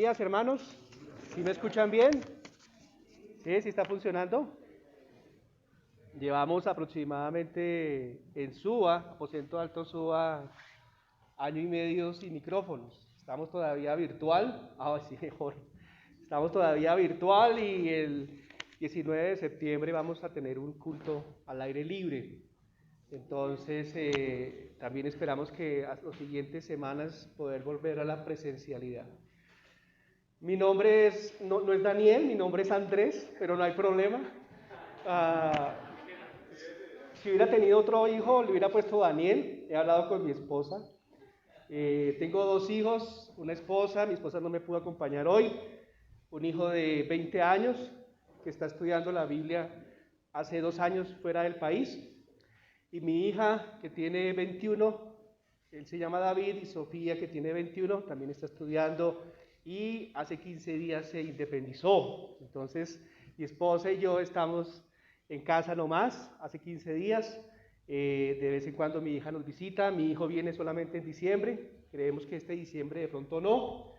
días, hermanos. ¿Sí me escuchan bien? ¿Sí? ¿Sí está funcionando? Llevamos aproximadamente en SUA, aposento alto SUA, año y medio sin micrófonos. Estamos todavía virtual. Sí, mejor. Estamos todavía virtual y el 19 de septiembre vamos a tener un culto al aire libre. Entonces, también esperamos que a las siguientes semanas poder volver a la presencialidad. Mi nombre no es Daniel, mi nombre es Andrés, pero no hay problema. Si hubiera tenido otro hijo, le hubiera puesto Daniel. He hablado con mi esposa. Tengo 2 hijos, una esposa, mi esposa no me pudo acompañar hoy. Un hijo de 20 años que está estudiando la Biblia hace 2 años fuera del país. Y mi hija que tiene 21, él se llama David, y Sofía que tiene 21, también está estudiando y hace 15 días se independizó. Entonces mi esposa y yo estamos en casa nomás, hace 15 días. De vez en cuando mi hija nos visita, mi hijo viene solamente en diciembre, creemos que este diciembre de pronto no.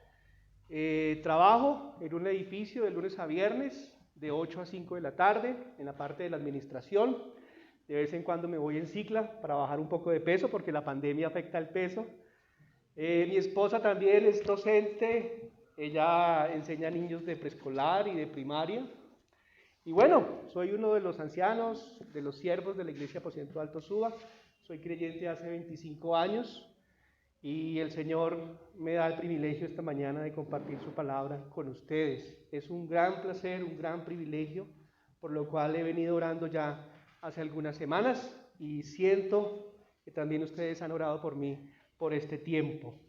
Trabajo en un edificio de lunes a viernes, de 8 a 5 de la tarde, en la parte de la administración. De vez en cuando me voy en cicla para bajar un poco de peso, porque la pandemia afecta el peso. Mi esposa también es docente, ella enseña a niños de preescolar y de primaria. Y bueno, soy uno de los ancianos, de los siervos de la Iglesia Aposento Alto SUA. Soy creyente hace 25 años y el Señor me da el privilegio esta mañana de compartir su palabra con ustedes. Es un gran placer, un gran privilegio, por lo cual he venido orando ya hace algunas semanas y siento que también ustedes han orado por mí por este tiempo.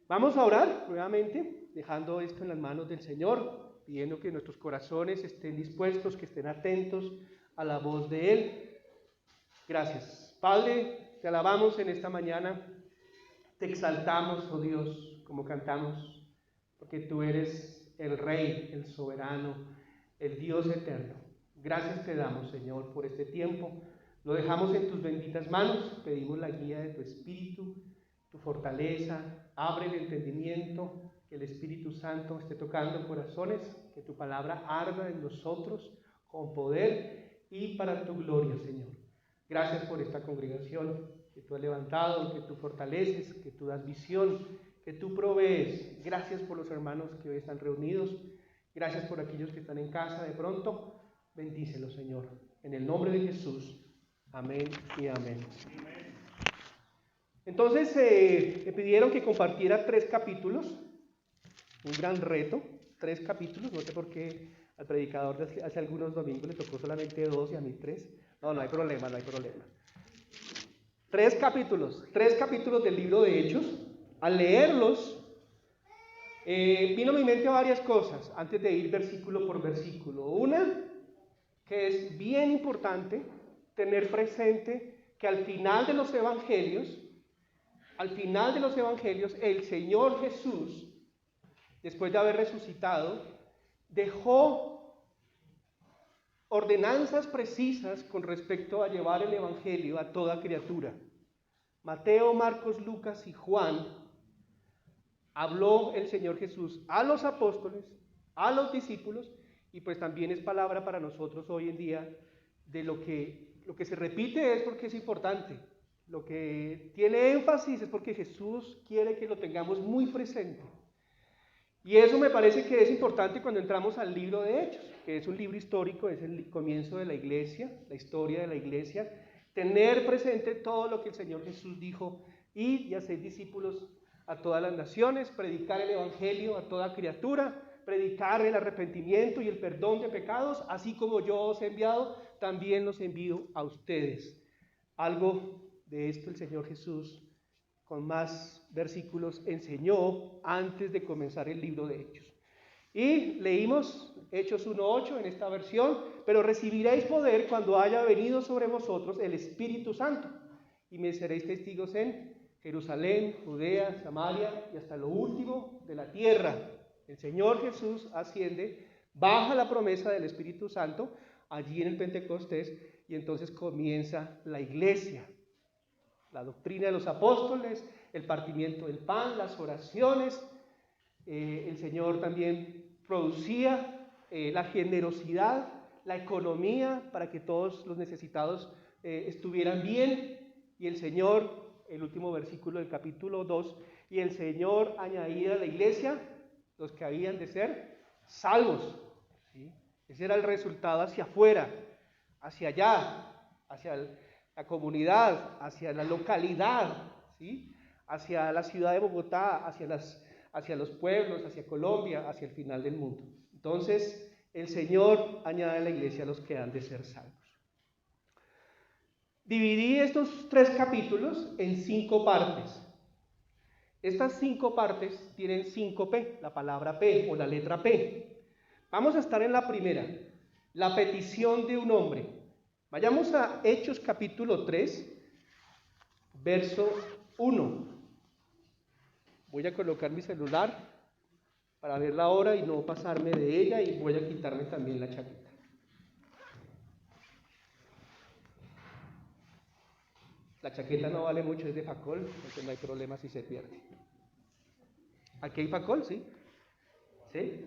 Vamos a orar nuevamente, dejando esto en las manos del Señor, pidiendo que nuestros corazones estén dispuestos, que estén atentos a la voz de Él. Gracias. Padre, te alabamos en esta mañana, te exaltamos, oh Dios, como cantamos, porque tú eres el Rey, el soberano, el Dios eterno. Gracias te damos, Señor, por este tiempo. Lo dejamos en tus benditas manos, pedimos la guía de tu Espíritu, tu fortaleza, abre el entendimiento, que el Espíritu Santo esté tocando corazones, que tu palabra arda en nosotros con poder y para tu gloria, Señor. Gracias por esta congregación que tú has levantado, que tú fortaleces, que tú das visión, que tú provees. Gracias por los hermanos que hoy están reunidos. Gracias por aquellos que están en casa de pronto. Bendícelos, Señor. En el nombre de Jesús. Amén y amén. Entonces, me pidieron que compartiera 3 capítulos. Un gran reto. 3 capítulos. No sé por qué al predicador de hace algunos domingos le tocó solamente 2 y a mí 3. No hay problema, no hay problema. 3 capítulos del libro de Hechos. Al leerlos, vino a mi mente varias cosas antes de ir versículo por versículo. Una, que es bien importante tener presente que al final de los evangelios, el Señor Jesús, después de haber resucitado, dejó ordenanzas precisas con respecto a llevar el evangelio a toda criatura. Mateo, Marcos, Lucas y Juan habló el Señor Jesús a los apóstoles, a los discípulos, y pues también es palabra para nosotros hoy en día de lo que se repite es porque es importante. Lo que tiene énfasis es porque Jesús quiere que lo tengamos muy presente. Y eso me parece que es importante cuando entramos al libro de Hechos, que es un libro histórico, es el comienzo de la iglesia, la historia de la iglesia. Tener presente todo lo que el Señor Jesús dijo, ir y hacer discípulos a todas las naciones, predicar el evangelio a toda criatura, predicar el arrepentimiento y el perdón de pecados, así como yo os he enviado, también los envío a ustedes. Algo de esto el Señor Jesús, con más versículos, enseñó antes de comenzar el libro de Hechos. Y leímos Hechos 1:8 en esta versión, pero recibiréis poder cuando haya venido sobre vosotros el Espíritu Santo, y me seréis testigos en Jerusalén, Judea, Samaria y hasta lo último de la tierra. El Señor Jesús asciende, baja la promesa del Espíritu Santo allí en el Pentecostés, y entonces comienza la iglesia. La doctrina de los apóstoles, el partimiento del pan, las oraciones, el Señor también producía la generosidad, la economía para que todos los necesitados estuvieran bien, y el Señor, el último versículo del capítulo 2, y el Señor añadía a la iglesia los que habían de ser salvos, ¿sí? Ese era el resultado hacia afuera, hacia allá, hacia la comunidad, hacia la localidad, ¿sí? Hacia la ciudad de Bogotá, hacia los pueblos, hacia Colombia, hacia el final del mundo. Entonces, el Señor añade a la iglesia a los que han de ser salvos. Dividí estos 3 capítulos en 5 partes. Estas 5 partes tienen 5P, la palabra P o la letra P. Vamos a estar en la primera, la petición de un hombre. Vayamos a Hechos capítulo 3, verso 1. Voy a colocar mi celular para ver la hora y no pasarme de ella, y voy a quitarme también la chaqueta. La chaqueta no vale mucho, es de Facol, entonces no hay problema si se pierde. ¿Aquí hay Facol? ¿Sí? ¿Sí?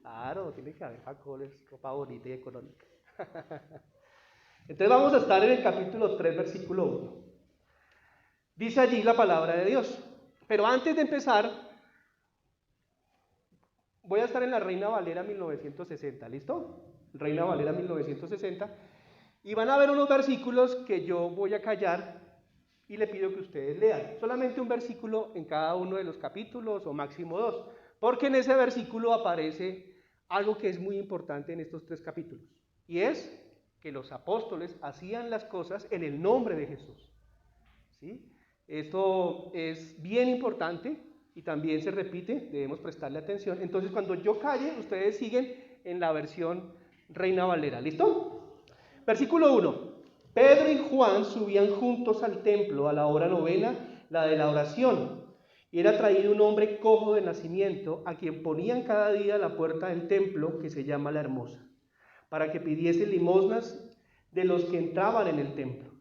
Claro, tiene que haber Facol, es ropa bonita y económica. Entonces vamos a estar en el capítulo 3, versículo 1. Dice allí la palabra de Dios. Pero antes de empezar, voy a estar en la Reina Valera 1960, ¿listo? Reina Valera 1960. Y van a ver unos versículos que yo voy a callar y le pido que ustedes lean. Solamente un versículo en cada uno de los capítulos, o máximo 2. Porque en ese versículo aparece algo que es muy importante en estos 3 capítulos. Y es que los apóstoles hacían las cosas en el nombre de Jesús, ¿sí? Esto es bien importante y también se repite, debemos prestarle atención. Entonces, cuando yo calle, ustedes siguen en la versión Reina Valera. ¿Listo? Versículo 1. Pedro y Juan subían juntos al templo a la hora novena, la de la oración. Y era traído un hombre cojo de nacimiento, a quien ponían cada día a la puerta del templo, que se llama La Hermosa, para que pidiese limosnas de los que entraban en el templo.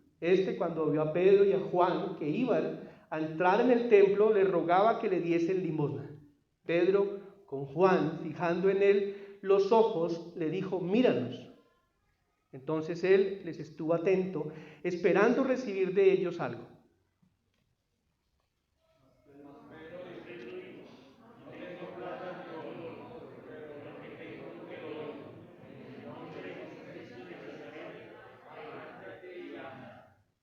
Cuando vio a Pedro y a Juan que iban a entrar en el templo, le rogaba que le diesen limosna. Pedro, con Juan, fijando en él los ojos, le dijo: míranos. Entonces él les estuvo atento, esperando recibir de ellos algo.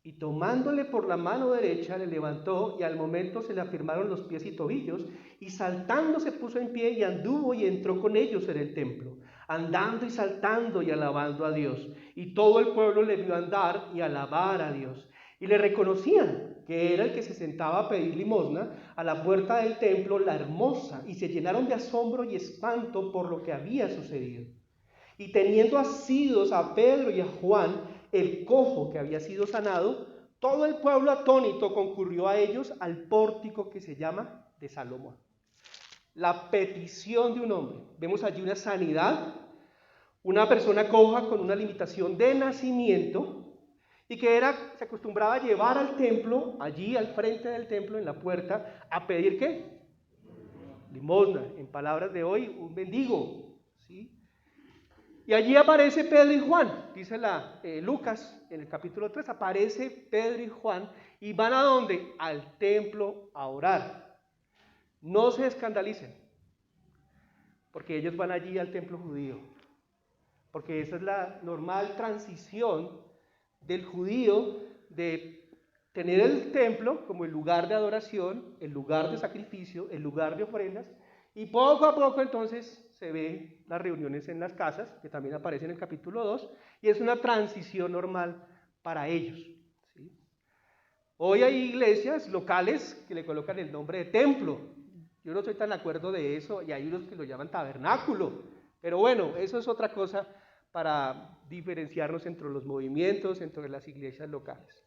Y tomándole por la mano derecha, le levantó, y al momento se le afirmaron los pies y tobillos, y saltando se puso en pie y anduvo y entró con ellos en el templo, andando y saltando y alabando a Dios. Y todo el pueblo le vio andar y alabar a Dios. Y le reconocían que era el que se sentaba a pedir limosna a la puerta del templo, La Hermosa, y se llenaron de asombro y espanto por lo que había sucedido. Y teniendo asidos a Pedro y a Juan, el cojo que había sido sanado, todo el pueblo atónito concurrió a ellos al pórtico que se llama de Salomón. La petición de un hombre. Vemos allí una sanidad, una persona coja con una limitación de nacimiento, y que se acostumbraba a llevar al templo, allí al frente del templo, en la puerta, a pedir ¿qué? Limosna. En palabras de hoy, un mendigo, ¿sí? Y allí aparece Pedro y Juan, dice Lucas en el capítulo 3, aparece Pedro y Juan, y van ¿a dónde? Al templo a orar. No se escandalicen, porque ellos van allí al templo judío, porque esa es la normal transición del judío, de tener el templo como el lugar de adoración, el lugar de sacrificio, el lugar de ofrendas, y poco a poco entonces se ven las reuniones en las casas, que también aparece en el capítulo 2, y es una transición normal para ellos, ¿sí? Hoy hay iglesias locales que le colocan el nombre de templo. Yo no estoy tan de acuerdo de eso, y hay unos que lo llaman tabernáculo, pero bueno, eso es otra cosa para diferenciarnos entre los movimientos, entre las iglesias locales.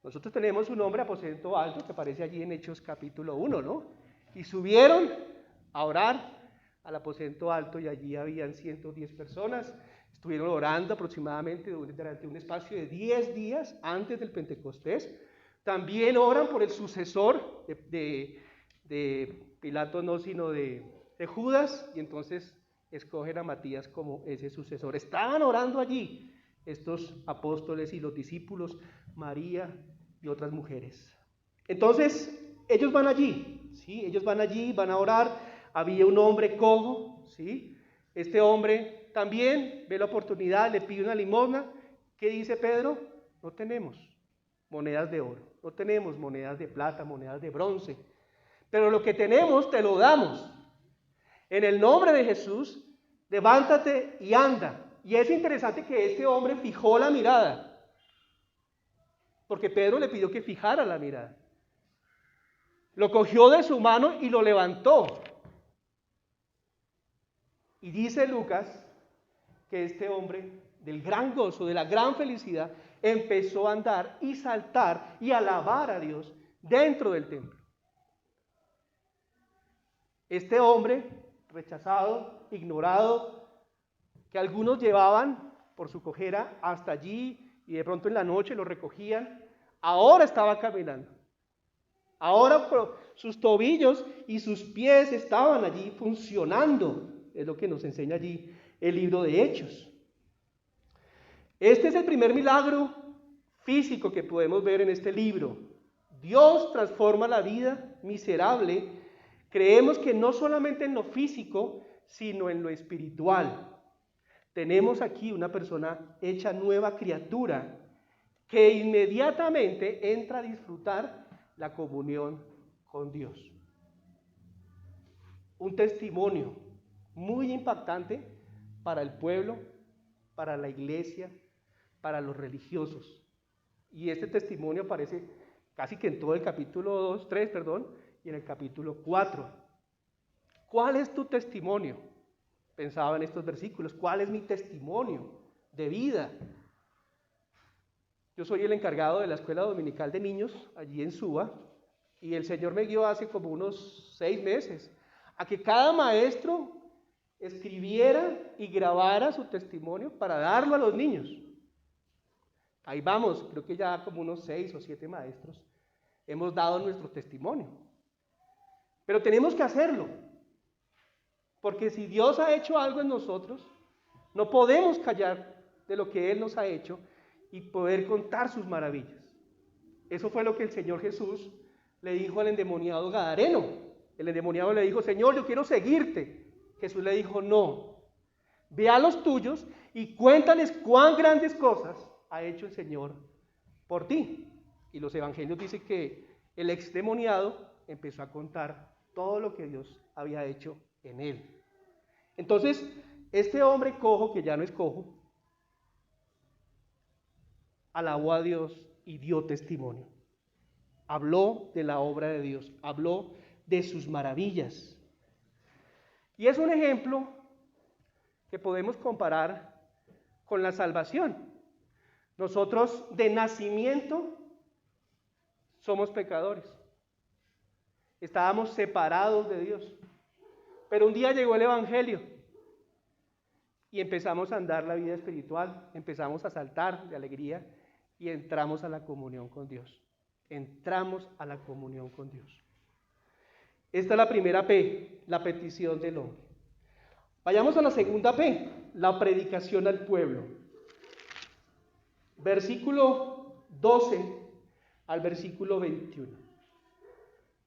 Nosotros tenemos un nombre, aposento alto, que aparece allí en Hechos capítulo 1, ¿no? Y subieron a orar al aposento alto, y allí habían 110 personas, estuvieron orando aproximadamente durante un espacio de 10 días antes del Pentecostés. También oran por el sucesor de Pilato no, sino de Judas, y entonces escogen a Matías como ese sucesor. Estaban orando allí estos apóstoles y los discípulos, María y otras mujeres. Entonces, ellos van allí, ¿sí? Ellos van allí, van a orar. Había un hombre cojo, ¿sí? Este hombre también ve la oportunidad, le pide una limosna. ¿Qué dice Pedro? No tenemos monedas de oro, no tenemos monedas de plata, monedas de bronce, pero lo que tenemos te lo damos. En el nombre de Jesús, levántate y anda. Y es interesante que este hombre fijó la mirada, porque Pedro le pidió que fijara la mirada. Lo cogió de su mano y lo levantó. Y dice Lucas que este hombre, del gran gozo, de la gran felicidad, empezó a andar y saltar y alabar a Dios dentro del templo. Este hombre, rechazado, ignorado, que algunos llevaban por su cojera hasta allí y de pronto en la noche lo recogían, ahora estaba caminando. Ahora sus tobillos y sus pies estaban allí funcionando, es lo que nos enseña allí el libro de Hechos. Este es el primer milagro físico que podemos ver en este libro. Dios transforma la vida miserable. Creemos que no solamente en lo físico, sino en lo espiritual. Tenemos aquí una persona hecha nueva criatura que inmediatamente entra a disfrutar la comunión con Dios. Un testimonio muy impactante para el pueblo, para la iglesia, para los religiosos. Y este testimonio aparece casi que en todo el capítulo 3, y en el capítulo 4. ¿Cuál es tu testimonio? Pensaba en estos versículos. ¿Cuál es mi testimonio de vida? Yo soy el encargado de la escuela dominical de niños allí en Suba, y el Señor me guió hace como unos 6 meses a que cada maestro escribiera y grabara su testimonio para darlo a los niños. Ahí vamos, creo que ya como unos 6 o 7 maestros hemos dado nuestro testimonio. Pero tenemos que hacerlo, porque si Dios ha hecho algo en nosotros, no podemos callar de lo que Él nos ha hecho y poder contar sus maravillas. Eso fue lo que el Señor Jesús le dijo al endemoniado gadareno. El endemoniado le dijo: Señor, yo quiero seguirte. Jesús le dijo: no, ve a los tuyos y cuéntales cuán grandes cosas ha hecho el Señor por ti. Y los evangelios dicen que el exdemoniado empezó a contar todo lo que Dios había hecho en él. Entonces, este hombre cojo, que ya no es cojo, alabó a Dios y dio testimonio. Habló de la obra de Dios, habló de sus maravillas. Y es un ejemplo que podemos comparar con la salvación. Nosotros de nacimiento somos pecadores. Estábamos separados de Dios. Pero un día llegó el Evangelio y empezamos a andar la vida espiritual, empezamos a saltar de alegría y entramos a la comunión con Dios. Entramos a la comunión con Dios. Esta es la primera P, la petición del hombre. Vayamos a la segunda P, la predicación al pueblo. Versículo 12 al versículo 21.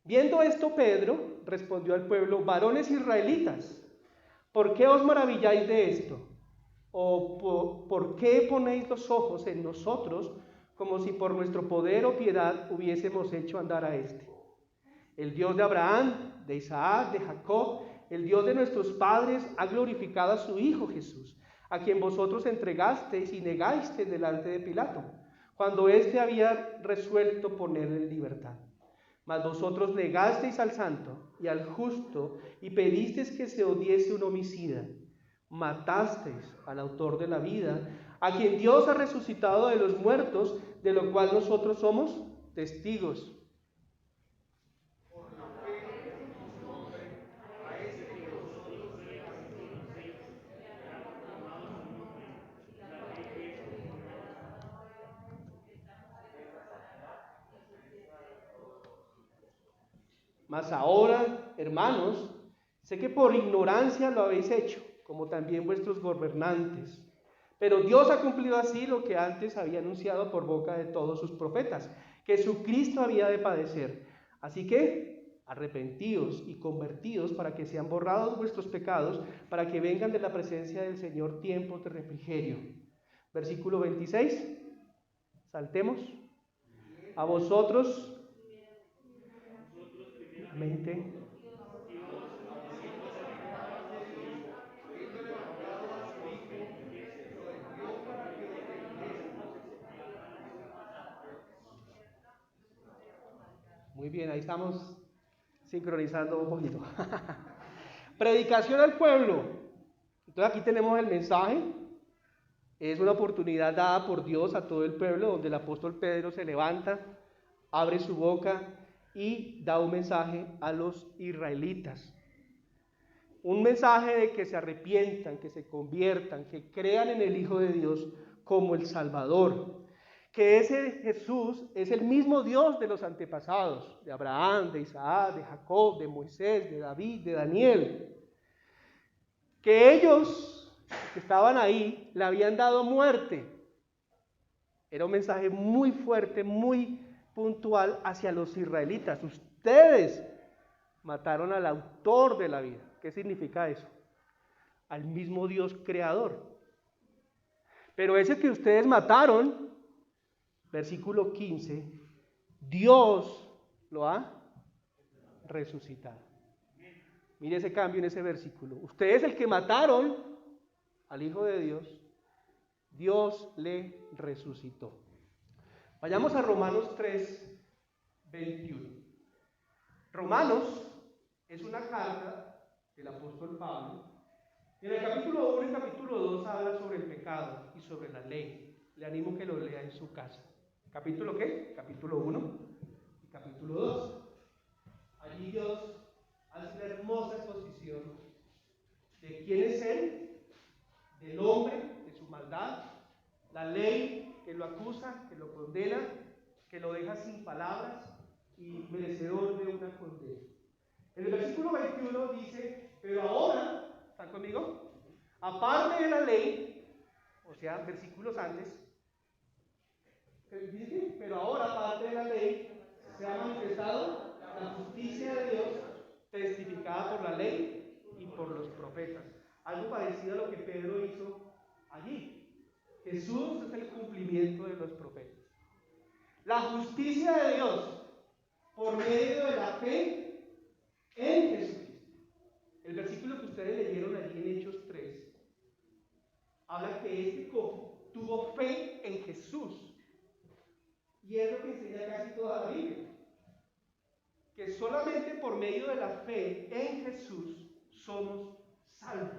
Viendo esto, Pedro respondió al pueblo: varones israelitas, ¿por qué os maravilláis de esto? ¿O por qué ponéis los ojos en nosotros como si por nuestro poder o piedad hubiésemos hecho andar a este? El Dios de Abraham, de Isaac, de Jacob, el Dios de nuestros padres, ha glorificado a su Hijo Jesús, a quien vosotros entregasteis y negasteis delante de Pilato, cuando éste había resuelto ponerle en libertad. Mas vosotros negasteis al santo y al justo y pedisteis que se odiese un homicida. Matasteis al autor de la vida, a quien Dios ha resucitado de los muertos, de lo cual nosotros somos testigos. Mas ahora, hermanos, sé que por ignorancia lo habéis hecho, como también vuestros gobernantes. Pero Dios ha cumplido así lo que antes había anunciado por boca de todos sus profetas, que su Cristo había de padecer. Así que arrepentíos y convertíos para que sean borrados vuestros pecados, para que vengan de la presencia del Señor tiempos de refrigerio. Versículo 26. Saltemos. A vosotros, mente. Muy bien, ahí estamos sincronizando un poquito. Predicación al pueblo. Entonces aquí tenemos el mensaje. Es una oportunidad dada por Dios a todo el pueblo, donde el apóstol Pedro se levanta, abre su boca y da un mensaje a los israelitas. Un mensaje de que se arrepientan, que se conviertan, que crean en el Hijo de Dios como el Salvador. Que ese Jesús es el mismo Dios de los antepasados, de Abraham, de Isaac, de Jacob, de Moisés, de David, de Daniel. Que ellos que estaban ahí le habían dado muerte. Era un mensaje muy fuerte, muy puntual hacia los israelitas. Ustedes mataron al autor de la vida. ¿Qué significa eso? Al mismo Dios creador. Pero ese que ustedes mataron, versículo 15, Dios lo ha resucitado. Mire ese cambio en ese versículo. Ustedes el que mataron al Hijo de Dios, Dios le resucitó. Vayamos a Romanos 3, 21. Romanos es una carta del apóstol Pablo. En el capítulo 1 y capítulo 2 habla sobre el pecado y sobre la ley. Le animo que lo lea en su casa. ¿Capítulo qué? Capítulo 1 y capítulo 2. Allí Dios hace una hermosa exposición de quién es Él, del hombre, de su maldad, la ley que lo acusa, que lo condena, que lo deja sin palabras y merecedor de una condena. En el versículo 21 dice, pero ahora, ¿están conmigo? Aparte de la ley, o sea, versículos antes, dice, pero ahora aparte de la ley, se ha manifestado la justicia de Dios, testificada por la ley y por los profetas. Algo parecido a lo que Pedro hizo allí. Jesús es el cumplimiento de los profetas. La justicia de Dios por medio de la fe en Jesucristo. El versículo que ustedes leyeron allí en Hechos 3 habla que este tuvo fe en Jesús. Y es lo que enseña casi toda la Biblia. Que solamente por medio de la fe en Jesús somos salvos.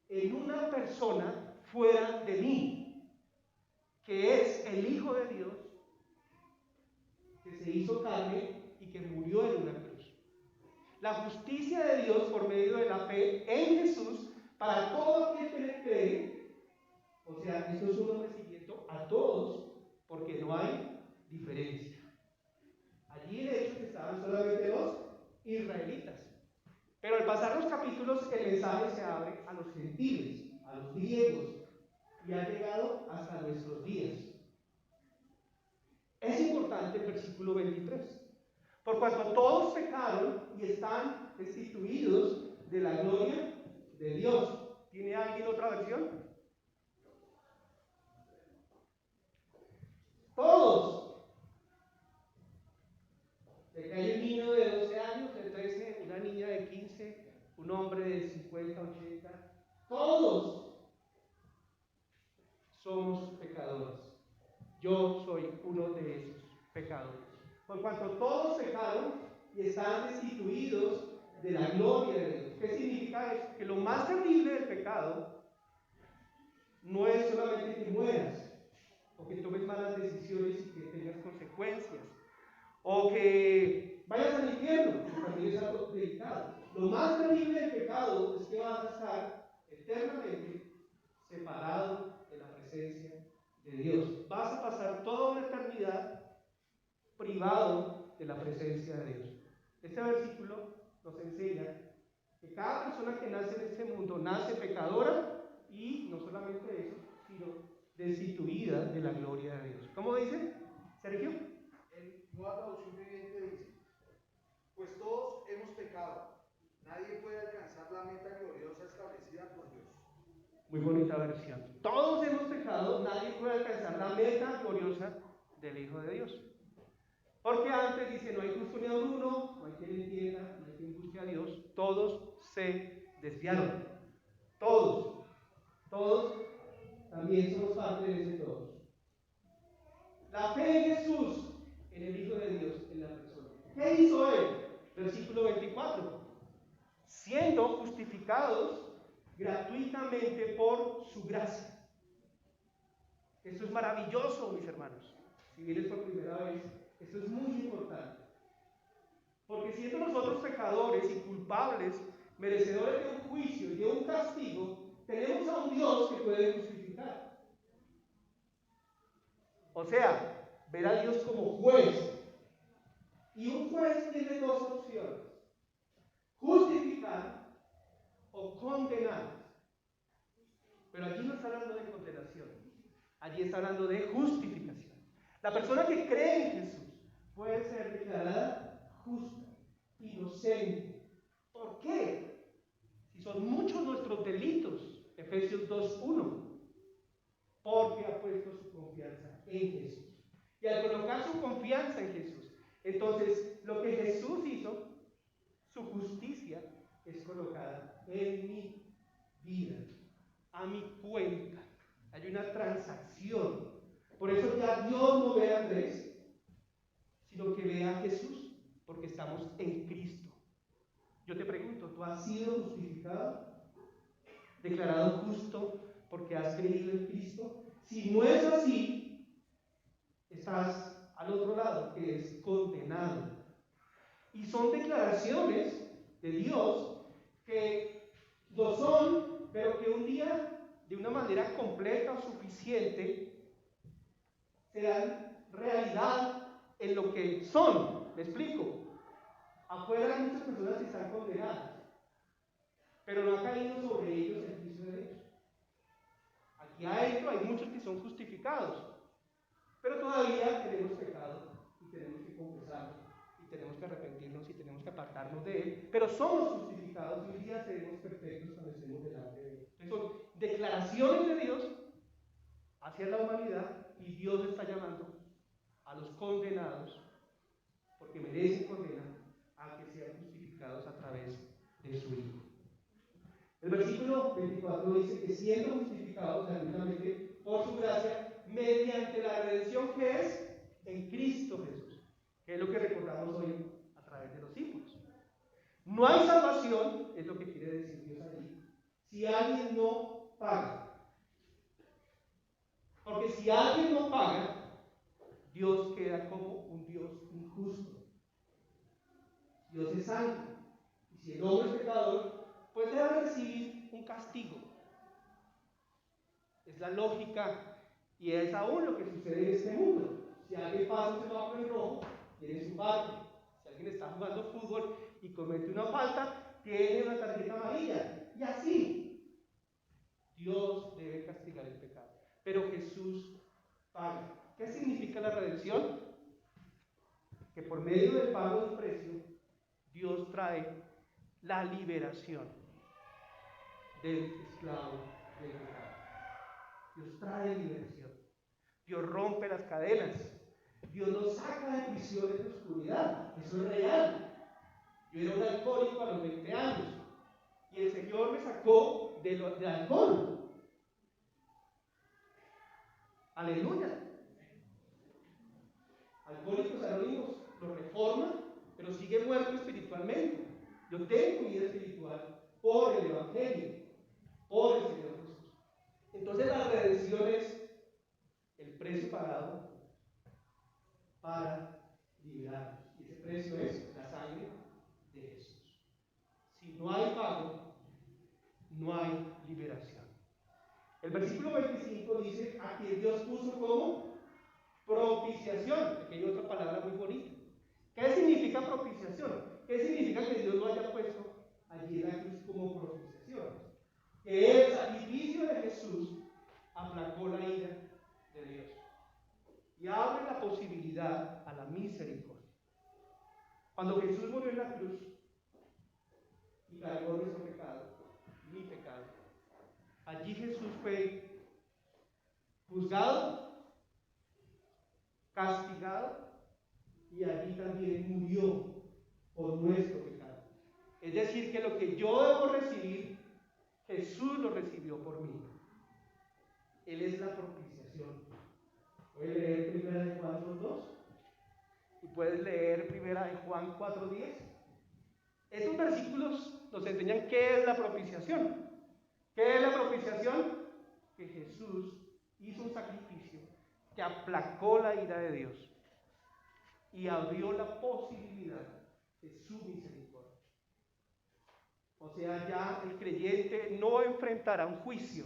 En una persona fuera de mí, que es el Hijo de Dios, que se hizo carne y que murió en una cruz. La justicia de Dios por medio de la fe en Jesús para todo aquel que le cree. O sea, esto es un recibimiento a todos, porque no hay diferencia. Allí en Hechos estaban solamente los israelitas. Pero al pasar los capítulos, el mensaje se abre a los gentiles, a los griegos, y ha llegado hasta nuestros días. Es importante el versículo 23. Por cuanto todos pecaron y están destituidos de la gloria de Dios. ¿Tiene alguien otra versión? Todos. De que hay un niño de 12 años, de 13, una niña de 15, un hombre de 50, 80. Todos somos pecadores. Yo soy uno de esos pecadores. Por cuanto todos pecaron y están destituidos de la gloria de Dios. ¿Qué significa eso? Que lo más terrible del pecado no es solamente que mueras, o que tomes malas decisiones y que tengas consecuencias, o que vayas al infierno, que también es algo delicado. Lo más terrible del pecado es que vas a estar eternamente separado de la presencia de Dios. Vas a pasar toda una eternidad privado de la presencia de Dios. Este versículo nos enseña que cada persona que nace en este mundo nace pecadora y no solamente eso, sino destituida de la gloria de Dios. ¿Cómo dice, Sergio? En Nueva Traducción Viviente dice: pues todos hemos pecado, nadie puede alcanzar la meta gloriosa establecida por Dios. Muy bonita versión. Todos hemos pecado, nadie puede alcanzar la meta gloriosa del Hijo de Dios. Porque antes dice, no hay justo ni aun uno, no hay quien entienda, no hay quien busque a Dios, todos se desviaron. Todos también somos parte de ese todos. La fe en Jesús, en el Hijo de Dios, en la persona. ¿Qué hizo Él? Versículo 24. Siendo justificados gratuitamente por su gracia. Esto es maravilloso, mis hermanos. Si vienes por primera vez, esto es muy importante. Porque siendo nosotros pecadores y culpables, merecedores de un juicio y de un castigo, tenemos a un Dios que puede justificar. O sea, ver a Dios como juez. Y un juez tiene dos opciones: justificar o condenar. Pero aquí no está hablando de condenación, allí está hablando de justificación. La persona que cree en Jesús puede ser declarada justa, inocente. ¿Por qué? Si son muchos nuestros delitos, Efesios 2:1, porque ha puesto su confianza en Jesús. Y al colocar su confianza en Jesús, entonces lo que Jesús hizo, su justicia, es colocada en mi vida, a mi cuenta. Hay una transacción. Por eso ya Dios no ve a Andrés, sino que ve a Jesús, porque estamos en Cristo. Yo te pregunto, ¿tú has sido justificado? ¿Declarado justo porque has creído en Cristo? Si no es así, estás al otro lado, que es condenado. Y son declaraciones de Dios que lo son, pero que un día, de una manera completa o suficiente, serán realidad en lo que son. ¿Me explico? Afuera hay muchas personas que están condenadas, pero no ha caído sobre ellos el juicio de Dios. Aquí adentro hay muchos que son justificados, pero todavía tenemos pecado y tenemos que confesarlo, y tenemos que arrepentirnos y tenemos que apartarnos de él, pero somos justificados y un día seremos perfectos cuando estemos delante de él. Entonces son declaraciones de Dios hacia la humanidad, y Dios está llamando a los condenados, porque merecen condena, a que sean justificados a través de su Hijo. El versículo 24 dice que siendo justificados gratuitamente por su gracia, mediante la redención que es en Cristo Jesús, que es lo que recordamos hoy a través de los símbolos. No hay salvación, es lo que quiere decir Dios allí, si alguien no paga. Porque si alguien no paga, Dios queda como un Dios injusto. Dios es santo. Y si el hombre es pecador, pues debe recibir un castigo. Es la lógica y es aún lo que sucede en este mundo. Si alguien pasa un semáforo en rojo, tiene su parte. Si alguien está jugando fútbol y comete una falta, tiene una tarjeta amarilla. Y así, Dios debe castigar el pecado. Pero Jesús paga. ¿Qué significa la redención? Que por medio del pago del precio, Dios trae la liberación del esclavo del pecado. Dios trae liberación. Dios rompe las cadenas. Dios nos saca de prisiones de oscuridad. Eso es real. Yo era un alcohólico a los 20 años y el Señor me sacó del alcohol. Aleluya. Alcohólicos Anónimos lo reforma, pero sigue muerto espiritualmente. Yo tengo vida espiritual por el Evangelio, por el Señor Jesús. Entonces la redención es el precio pagado para liberarnos. Y ese precio es la sangre de Jesús. Si no hay pago, no hay liberación. El versículo 25 dice: a quien Dios puso como propiciación. Aquí hay otra palabra muy bonita. ¿Qué significa propiciación? Que Cuando Jesús murió en la cruz y cargó nuestro pecado, mi pecado, allí Jesús fue juzgado, castigado y allí también murió por nuestro pecado. Es decir, que lo que yo debo recibir, Jesús lo recibió por mí. Él es la propiciación. Voy a leer 1 Juan 2 y puedes leer 1 Juan 4:10. Estos versículos nos enseñan qué es la propiciación. ¿Qué es la propiciación? Que Jesús hizo un sacrificio que aplacó la ira de Dios y abrió la posibilidad de su misericordia. O sea, ya el creyente no enfrentará un juicio,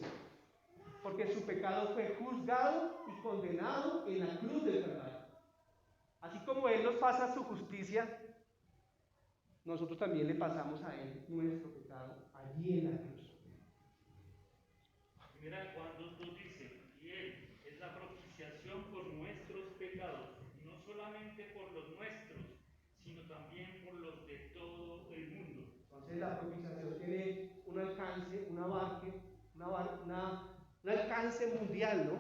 porque su pecado fue juzgado y condenado en la cruz del Calvario. Así como Él nos pasa su justicia, nosotros también le pasamos a Él nuestro pecado allí en la cruz. Mira, Juan 2:2 dice, y Él es la propiciación por nuestros pecados, no solamente por los nuestros, sino también por los de todo el mundo. Entonces la propiciación tiene un alcance, un alcance mundial, ¿no?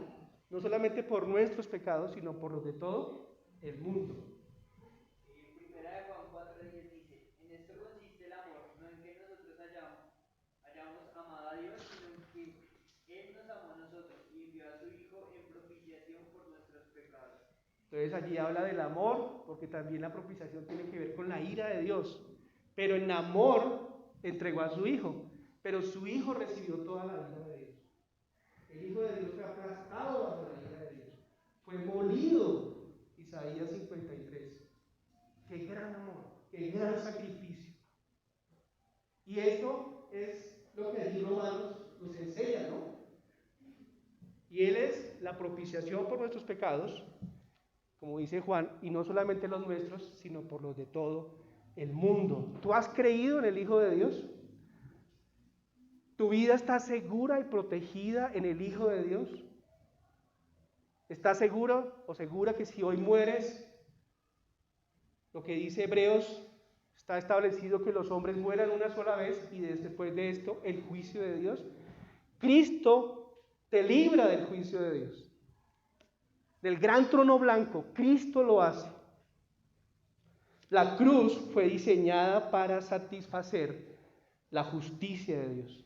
No solamente por nuestros pecados, sino por los de todo el mundo. Primera de Juan 4:10 dice, en esto consiste el amor, no en que nosotros hayamos amado a Dios, sino en que Él nos amó a nosotros y envió a su Hijo en propiciación por nuestros pecados. Entonces allí habla del amor, porque también la propiciación tiene que ver con la ira de Dios. Pero en amor entregó a su Hijo, pero su Hijo recibió toda la ira de Dios. El Hijo de Dios fue aplastado bajo la ira de Dios, fue molido. Isaías 53. Qué gran amor, qué gran sacrificio. Y esto es lo que allí Romanos nos enseña, ¿no? Y Él es la propiciación por nuestros pecados, como dice Juan, y no solamente los nuestros, sino por los de todo el mundo. ¿Tú has creído en el Hijo de Dios? ¿Tu vida está segura y protegida en el Hijo de Dios? ¿Estás seguro o segura que si hoy mueres, lo que dice Hebreos, está establecido que los hombres mueran una sola vez y después de esto el juicio de Dios? Cristo te libra del juicio de Dios. Del gran trono blanco, Cristo lo hace. La cruz fue diseñada para satisfacer la justicia de Dios.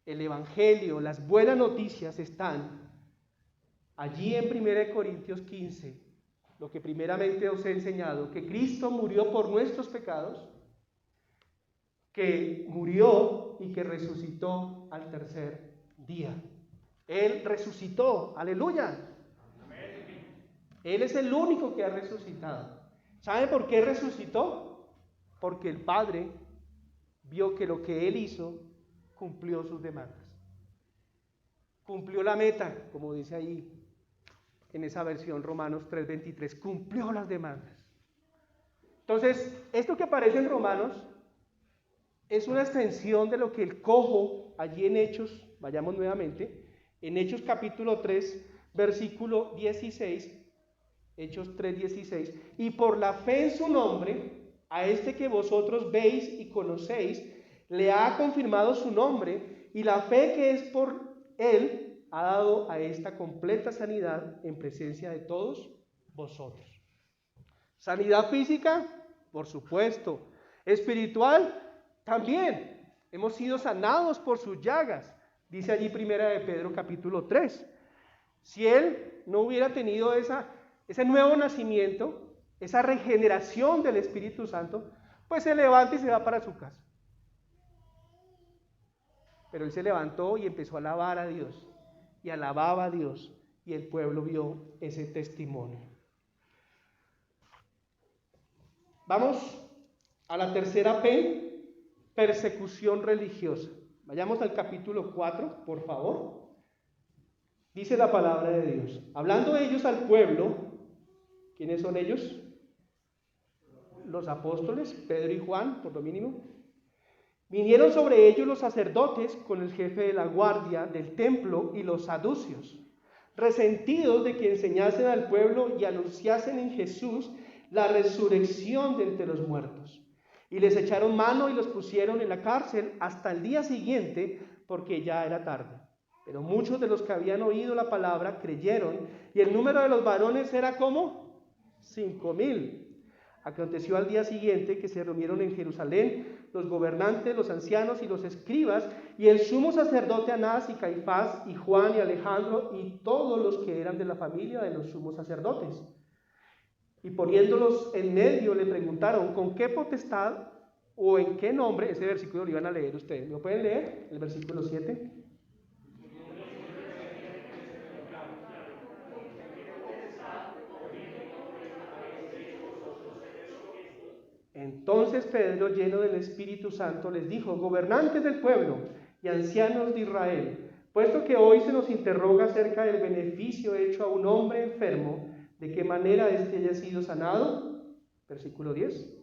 El Evangelio, las buenas noticias están allí en 1 Corintios 15, lo que primeramente os he enseñado, que Cristo murió por nuestros pecados, que murió y que resucitó al tercer día. Él resucitó, aleluya. Él es el único que ha resucitado. ¿Sabe por qué resucitó? Porque el Padre vio que lo que Él hizo cumplió sus demandas. Cumplió la meta, como dice ahí en esa versión Romanos 3:23, cumplió las demandas. Entonces, esto que aparece en Romanos es una extensión de lo que el cojo allí en Hechos, vayamos nuevamente, en Hechos capítulo 3, versículo 16, Hechos 3:16, y por la fe en su nombre, a este que vosotros veis y conocéis, le ha confirmado su nombre, y la fe que es por él ha dado a esta completa sanidad en presencia de todos vosotros. Sanidad física, por supuesto. Espiritual, también. Hemos sido sanados por sus llagas. Dice allí 1 de Pedro capítulo 3. Si él no hubiera tenido ese nuevo nacimiento, esa regeneración del Espíritu Santo, pues se levanta y se va para su casa. Pero él se levantó y empezó a alabar a Dios. Y alababa a Dios, y el pueblo vio ese testimonio. Vamos a la tercera P, persecución religiosa. Vayamos al capítulo 4, por favor. Dice la palabra de Dios. Hablando ellos al pueblo, ¿quiénes son ellos? Los apóstoles, Pedro y Juan, por lo mínimo. Vinieron sobre ellos los sacerdotes con el jefe de la guardia del templo y los saduceos. Resentidos de que enseñasen al pueblo y anunciasen en Jesús la resurrección de entre los muertos. Y les echaron mano y los pusieron en la cárcel hasta el día siguiente, porque ya era tarde. Pero muchos de los que habían oído la palabra creyeron, y el número de los varones era como 5,000. Aconteció al día siguiente que se reunieron en Jerusalén los gobernantes, los ancianos y los escribas, y el sumo sacerdote Anás y Caifás y Juan y Alejandro y todos los que eran de la familia de los sumos sacerdotes. Y poniéndolos en medio le preguntaron, ¿con qué potestad o en qué nombre? Ese versículo lo iban a leer ustedes. ¿Lo pueden leer? El versículo 7. Entonces Pedro, lleno del Espíritu Santo, les dijo, gobernantes del pueblo y ancianos de Israel, puesto que hoy se nos interroga acerca del beneficio hecho a un hombre enfermo, ¿de qué manera éste haya sido sanado? Versículo 10.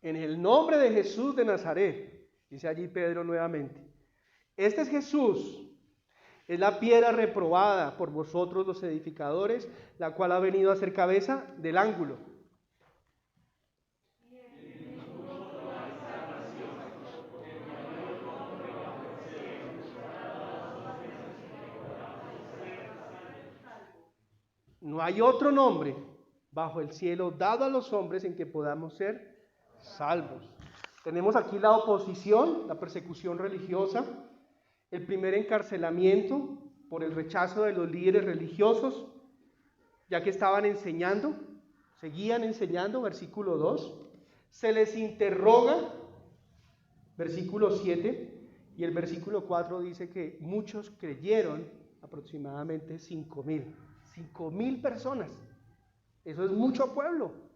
En el nombre de Jesús de Nazaret, dice allí Pedro nuevamente. Este es Jesús, es la piedra reprobada por vosotros los edificadores, la cual ha venido a ser cabeza del ángulo. No hay otro nombre bajo el cielo dado a los hombres en que podamos ser salvos. Tenemos aquí la oposición, la persecución religiosa, el primer encarcelamiento por el rechazo de los líderes religiosos, ya que estaban enseñando, seguían enseñando, versículo 2, se les interroga, versículo 7, y el versículo 4 dice que muchos creyeron, aproximadamente 5,000 personas, eso es mucho pueblo.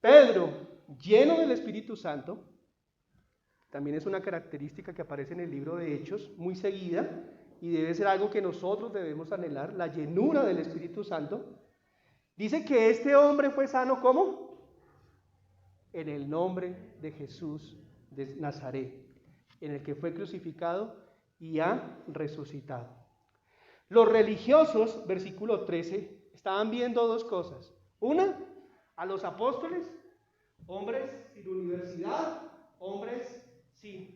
Pedro, lleno del Espíritu Santo, también es una característica que aparece en el libro de Hechos muy seguida y debe ser algo que nosotros debemos anhelar, la llenura del Espíritu Santo. Dice que este hombre fue sano, ¿cómo? En el nombre de Jesús de Nazaret, en el que fue crucificado y ha resucitado. Los religiosos, versículo 13, estaban viendo dos cosas. Una, a los apóstoles, hombres sin universidad, hombres sin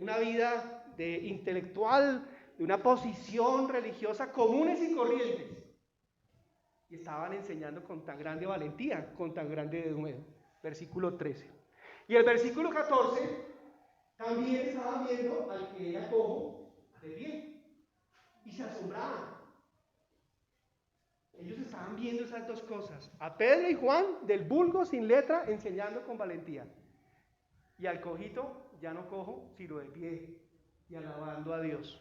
una vida intelectual, de una posición religiosa comunes y corrientes. Y estaban enseñando con tan grande valentía, con tan grande denuedo. Versículo 13. Y el versículo 14, también estaban viendo al que era cojo de pie. Y se asombraban. Ellos estaban viendo esas dos cosas. A Pedro y Juan, del vulgo sin letra, enseñando con valentía. Y al cojito, ya no cojo, sino de pie, y alabando a Dios.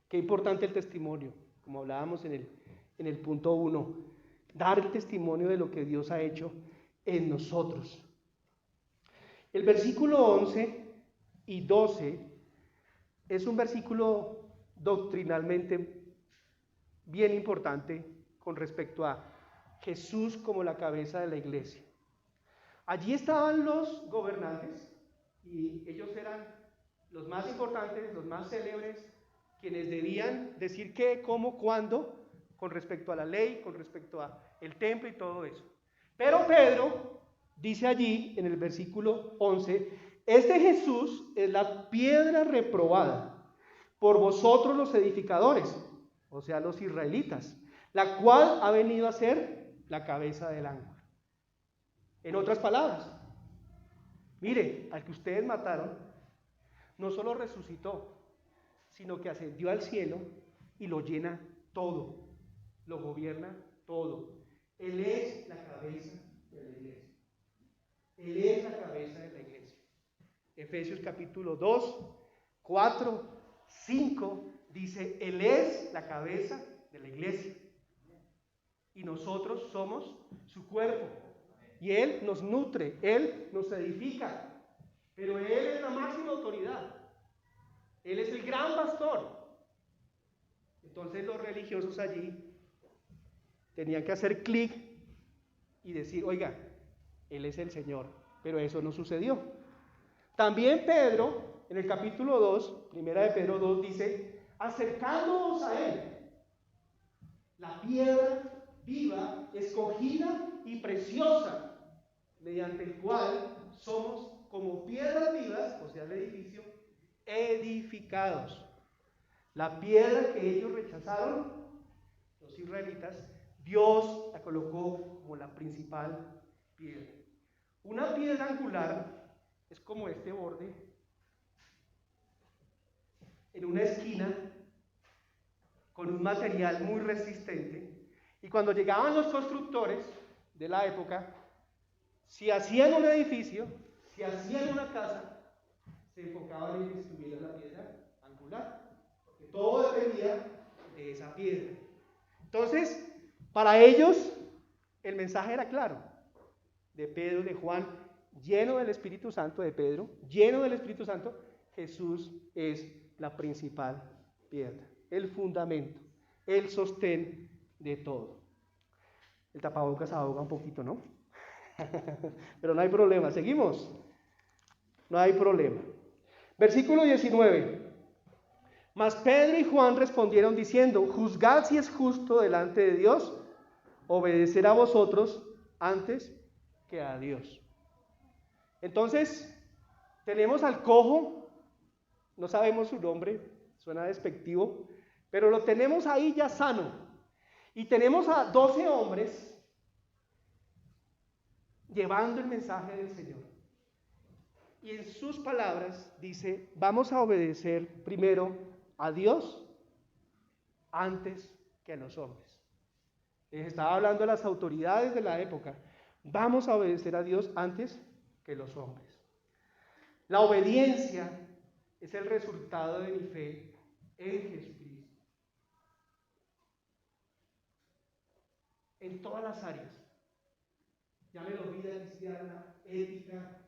Qué importante el testimonio, como hablábamos en el punto 1. Dar el testimonio de lo que Dios ha hecho en nosotros. El versículo 11 y 12 es un versículo doctrinalmente bien importante con respecto a Jesús como la cabeza de la iglesia. Allí estaban los gobernantes y ellos eran los más importantes, los más célebres, quienes debían decir qué, cómo, cuándo, con respecto a la ley, con respecto a el templo y todo eso. Pero Pedro dice allí en el versículo 11, este Jesús es la piedra reprobada por vosotros los edificadores, o sea los israelitas, la cual ha venido a ser la cabeza del ángulo. En otras palabras, mire, al que ustedes mataron, no solo resucitó, sino que ascendió al cielo y lo llena todo, lo gobierna todo. Él es la cabeza de la iglesia. Él es la cabeza de la iglesia. Efesios capítulo 2, 4, 5 dice, Él es la cabeza de la iglesia. Y nosotros somos su cuerpo. Y Él nos nutre, Él nos edifica. Pero Él es la máxima autoridad. Él es el gran pastor. Entonces los religiosos allí tenían que hacer clic y decir, oiga, Él es el Señor, pero eso no sucedió. También Pedro, en el capítulo 2, primera de Pedro 2, dice, acercándoos a Él, la piedra viva, escogida y preciosa, mediante el cual somos como piedras vivas, o sea el edificio, edificados. La piedra que ellos rechazaron, los israelitas, Dios la colocó como la principal piedra. Una piedra angular es como este borde, en una esquina, con un material muy resistente, y cuando llegaban los constructores de la época, si hacían un edificio, si hacían una casa, se enfocaban en que estuviera la piedra angular, porque todo dependía de esa piedra. Entonces, para ellos, el mensaje era claro, de Pedro, de Juan, lleno del Espíritu Santo, de Pedro, lleno del Espíritu Santo, Jesús es la principal piedra, el fundamento, el sostén de todo. El tapabocas ahoga un poquito, ¿no? Pero no hay problema, seguimos. No hay problema. Versículo 19. Mas Pedro y Juan respondieron diciendo, juzgad si es justo delante de Dios obedecer a vosotros antes que a Dios. Entonces, tenemos al cojo, no sabemos su nombre, suena despectivo, pero lo tenemos ahí ya sano. Y tenemos a 12 hombres llevando el mensaje del Señor. Y en sus palabras dice, vamos a obedecer primero a Dios antes que a los hombres. Les estaba hablando a las autoridades de la época. Vamos a obedecer a Dios antes que los hombres. La obediencia es el resultado de mi fe en Jesucristo. En todas las áreas. Llámelo vida cristiana, ética,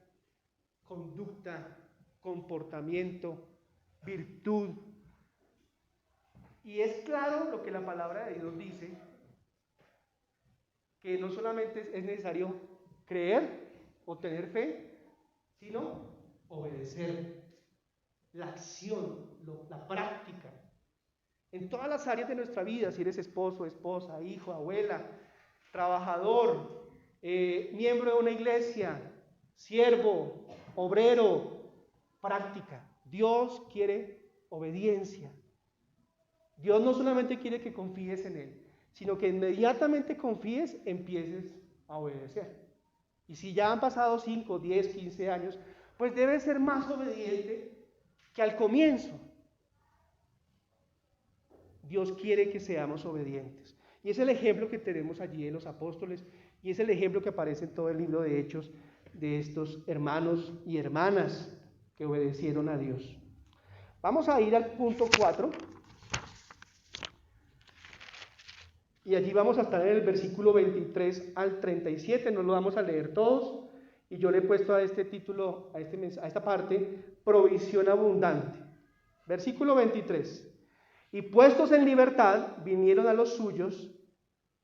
conducta, comportamiento, virtud. Y es claro lo que la palabra de Dios dice, que no solamente es necesario creer o tener fe, sino obedecer, la acción, la práctica. En todas las áreas de nuestra vida, si eres esposo, esposa, hijo, abuela, trabajador, miembro de una iglesia, siervo, obrero, práctica. Dios quiere obediencia. Dios no solamente quiere que confíes en Él, sino que inmediatamente confíes, empieces a obedecer. Y si ya han pasado 5, 10, 15 años, pues debes ser más obediente que al comienzo. Dios quiere que seamos obedientes. Y es el ejemplo que tenemos allí en los apóstoles, y es el ejemplo que aparece en todo el libro de Hechos de estos hermanos y hermanas que obedecieron a Dios. Vamos a ir al punto 4. Y allí vamos a estar en el versículo 23 al 37, no lo vamos a leer todos, y yo le he puesto a este título, a esta parte, provisión abundante. Versículo 23. Y puestos en libertad, vinieron a los suyos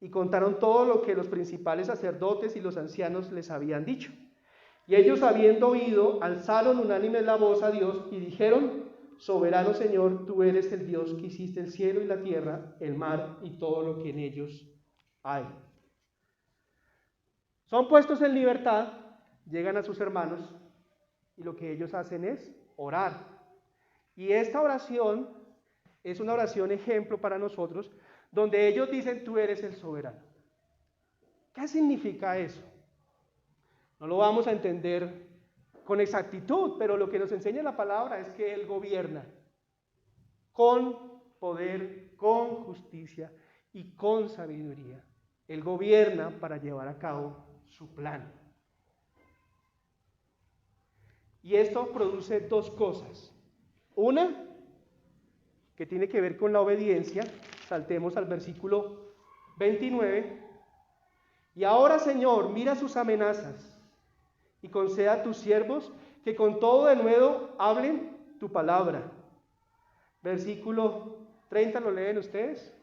y contaron todo lo que los principales sacerdotes y los ancianos les habían dicho. Y ellos, habiendo oído, alzaron unánime la voz a Dios y dijeron, soberano Señor, tú eres el Dios que hiciste el cielo y la tierra, el mar y todo lo que en ellos hay. Son puestos en libertad, llegan a sus hermanos y lo que ellos hacen es orar. Y esta oración es una oración ejemplo para nosotros, donde ellos dicen, tú eres el soberano. ¿Qué significa eso? No lo vamos a entender con exactitud, pero lo que nos enseña la palabra es que Él gobierna con poder, con justicia y con sabiduría. Él gobierna para llevar a cabo su plan. Y esto produce dos cosas. Una, que tiene que ver con la obediencia. Saltemos al versículo 29. Y ahora, Señor, mira sus amenazas y conceda a tus siervos que con todo de nuevo hablen tu palabra. Versículo 30 lo leen ustedes.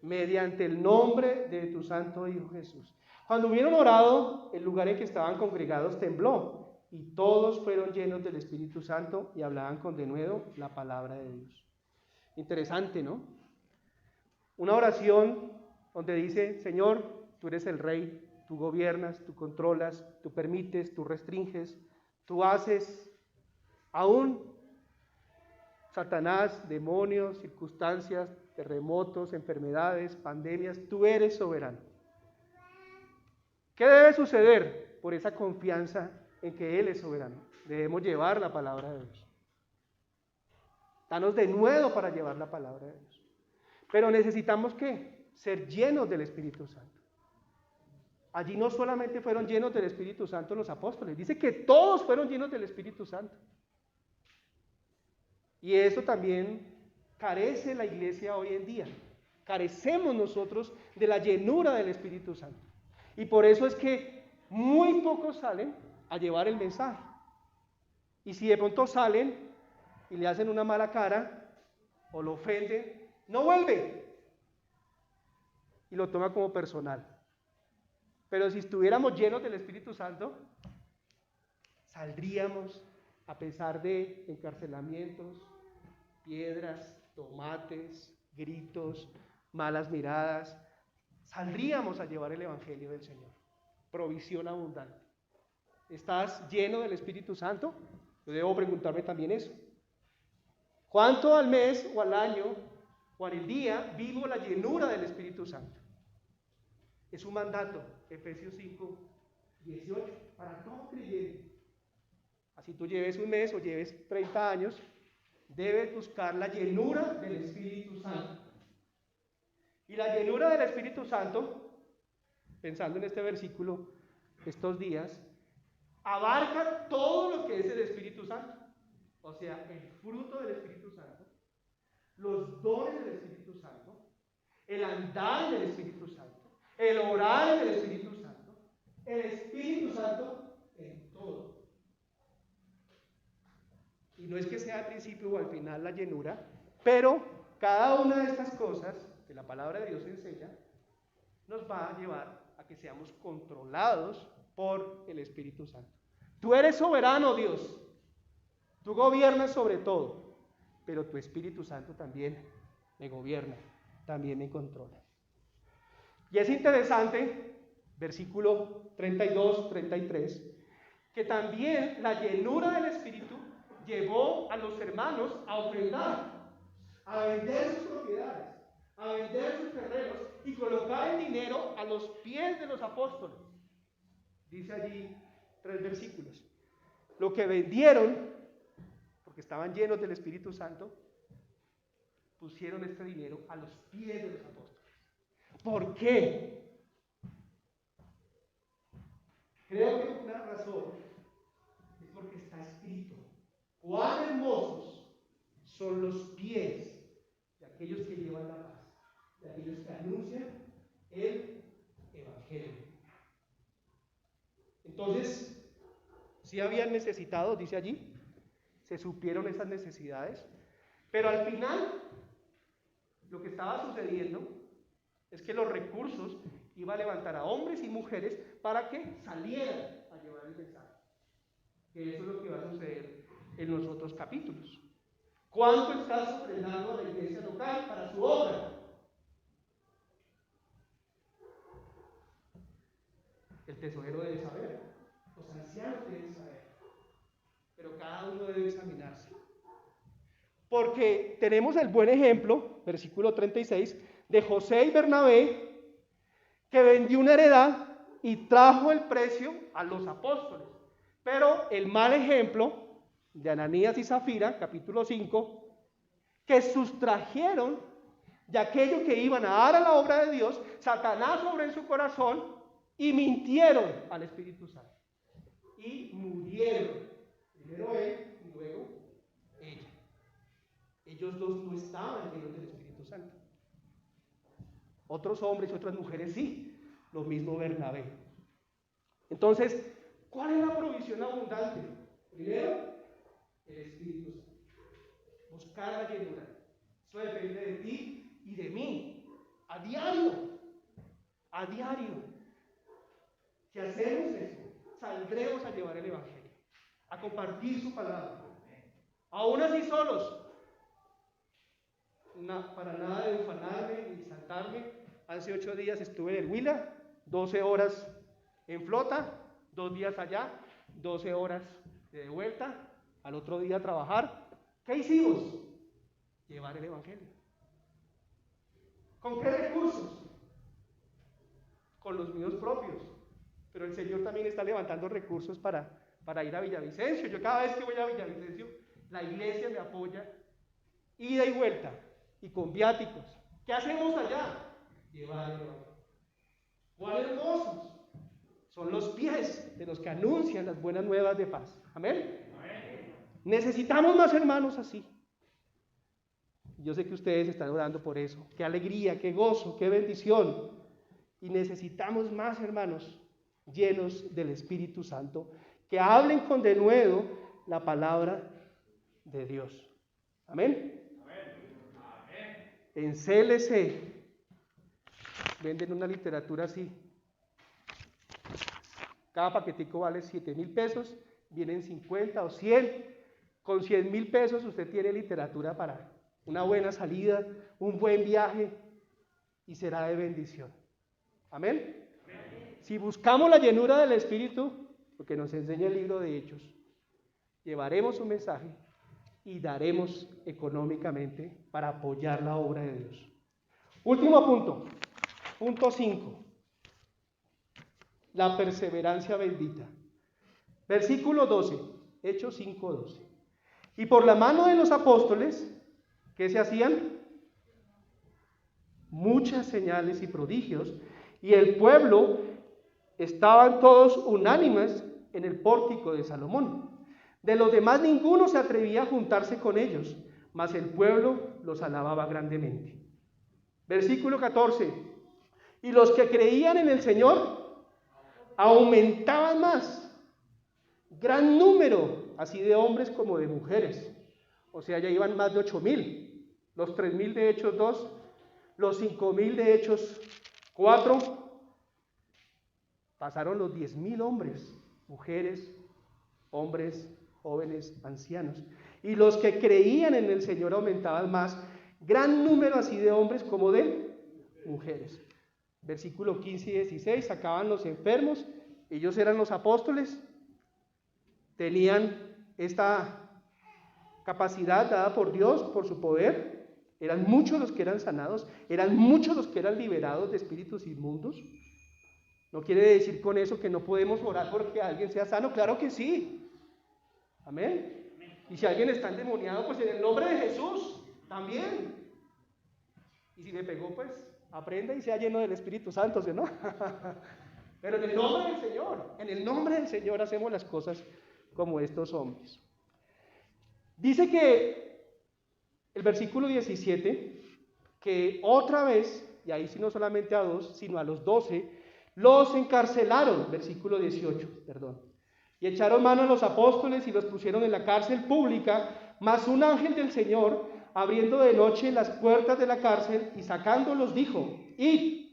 Mediante el nombre de tu santo Hijo Jesús. Cuando hubieron orado, el lugar en que estaban congregados tembló, y todos fueron llenos del Espíritu Santo y hablaban con denuedo la palabra de Dios. Interesante, ¿no? Una oración donde dice: Señor, tú eres el Rey, tú gobiernas, tú controlas, tú permites, tú restringes, tú haces, aún Satanás, demonios, circunstancias, terremotos, enfermedades, pandemias, tú eres soberano. ¿Qué debe suceder? Por esa confianza en que Él es soberano, debemos llevar la palabra de Dios. Danos de nuevo para llevar la palabra de Dios. Pero necesitamos, ¿qué? Ser llenos del Espíritu Santo. Allí no solamente fueron llenos del Espíritu Santo los apóstoles, dice que todos fueron llenos del Espíritu Santo. Y eso también carece la iglesia hoy en día. Carecemos nosotros de la llenura del Espíritu Santo. Y por eso es que muy pocos salen a llevar el mensaje. Y si de pronto salen y le hacen una mala cara o lo ofenden, no vuelve. Y lo toma como personal. Pero si estuviéramos llenos del Espíritu Santo, saldríamos a pesar de encarcelamientos, piedras, tomates, gritos, malas miradas, saldríamos a llevar el Evangelio del Señor. Provisión abundante. ¿Estás lleno del Espíritu Santo? Yo debo preguntarme también eso. ¿Cuánto al mes o al año o al día vivo la llenura del Espíritu Santo? Es un mandato, Efesios 5, 18, para todo creyente. Así tú lleves un mes o lleves 30 años, debes buscar la llenura del Espíritu Santo. Y la llenura del Espíritu Santo, pensando en este versículo estos días, abarca todo lo que es el Espíritu Santo. O sea, el fruto del Espíritu Santo, los dones del Espíritu Santo, el andar del Espíritu Santo, el orar del Espíritu Santo, el Espíritu Santo en todo. Y no es que sea al principio o al final la llenura, pero cada una de estas cosas que la palabra de Dios enseña nos va a llevar a que seamos controlados por el Espíritu Santo. Tú eres soberano, Dios. Tú gobiernas sobre todo, pero tu Espíritu Santo también me gobierna, también me controla. Y es interesante, versículo 32, 33, que también la llenura del Espíritu llevó a los hermanos a ofrendar, a vender sus propiedades, a vender sus terrenos y colocar el dinero a los pies de los apóstoles. Dice allí 3 versículos. Lo que vendieron, porque estaban llenos del Espíritu Santo, pusieron este dinero a los pies de los apóstoles. ¿Por qué? Creo que una razón es porque está escrito: cuán hermosos son los pies de aquellos que llevan la paz, de aquellos que anuncian el Evangelio. Entonces, si habían necesitados, dice allí, se supieron esas necesidades, pero al final lo que estaba sucediendo es que los recursos iban a levantar a hombres y mujeres para que salieran a llevar el mensaje. Que eso es lo que va a suceder en los otros capítulos. ¿Cuánto estás ofrendando a la iglesia local para su obra? El tesorero debe saber, los ancianos deben saber, pero cada uno debe examinarse. Porque tenemos el buen ejemplo, versículo 36, de José y Bernabé, que vendió una heredad y trajo el precio a los apóstoles. Pero el mal ejemplo de Ananías y Zafira, capítulo 5, que sustrajeron de aquello que iban a dar a la obra de Dios, Satanás obró en su corazón y mintieron al Espíritu Santo. Y murieron. Primero él y luego ella. Ellos dos no estaban llenos del Espíritu Santo. Otros hombres y otras mujeres sí, lo mismo Bernabé. Entonces, ¿cuál es la provisión abundante? Primero, el Espíritu Santo. Buscar la llenura. Eso depende de ti y de mí. A diario. A diario. Si hacemos eso, saldremos a llevar el Evangelio, a compartir su palabra. Aún así solos. Para nada de ufanarme ni saltarme. Hace 8 días estuve en el Huila, 12 horas en flota, 2 días allá, 12 horas de vuelta, al otro día a trabajar. ¿Qué hicimos? Llevar el Evangelio. ¿Con qué recursos? Con los míos propios. Pero el Señor también está levantando recursos para ir a Villavicencio. Yo cada vez que voy a Villavicencio, la iglesia me apoya, ida y vuelta, y con viáticos. ¿Qué hacemos allá? Llevar el Evangelio. ¡Cuán hermosos son los pies de los que anuncian las buenas nuevas de paz! Amén. Amén. Necesitamos más hermanos así. Yo sé que ustedes están orando por eso. ¡Qué alegría, qué gozo, qué bendición! Y necesitamos más hermanos llenos del Espíritu Santo que hablen con denuedo la palabra de Dios. Amén. En CLC venden una literatura así. Cada paquetico vale 7,000 pesos, vienen 50 o 100. Con 100,000 pesos usted tiene literatura para una buena salida, un buen viaje, y será de bendición. Amén. Si buscamos la llenura del Espíritu, lo que nos enseña el libro de Hechos, llevaremos un mensaje y daremos económicamente para apoyar la obra de Dios. Último punto, punto 5. La perseverancia bendita. Versículo 12, Hechos 5:12. Y por la mano de los apóstoles, ¿qué se hacían? Muchas señales y prodigios, y el pueblo estaban todos unánimes en el pórtico de Salomón. De los demás ninguno se atrevía a juntarse con ellos, mas el pueblo los alababa grandemente. Versículo 14. Y los que creían en el Señor aumentaban más, gran número, así de hombres como de mujeres. O sea, ya iban más de 8,000. Los 3,000 de Hechos 2, los 5,000 de Hechos 4, pasaron los 10,000 hombres, mujeres, hombres, jóvenes, ancianos. Y los que creían en el Señor aumentaban más, gran número así de hombres como de mujeres. Versículo 15 y 16, sacaban los enfermos, ellos eran los apóstoles, tenían esta capacidad dada por Dios, por su poder, eran muchos los que eran sanados, eran muchos los que eran liberados de espíritus inmundos. No quiere decir con eso que no podemos orar porque alguien sea sano, claro que sí. Amén. Y si alguien está endemoniado, pues en el nombre de Jesús también. Y si me pegó, pues aprenda y sea lleno del Espíritu Santo, ¿sí, no? Pero en el nombre del Señor, en el nombre del Señor hacemos las cosas como estos hombres. Dice que el versículo 17, que otra vez, y ahí sí no solamente a 2, sino a los 12, los encarcelaron, versículo 18, perdón. Y echaron mano a los apóstoles y los pusieron en la cárcel pública, mas un ángel del Señor, abriendo de noche las puertas de la cárcel y sacándolos, dijo: id.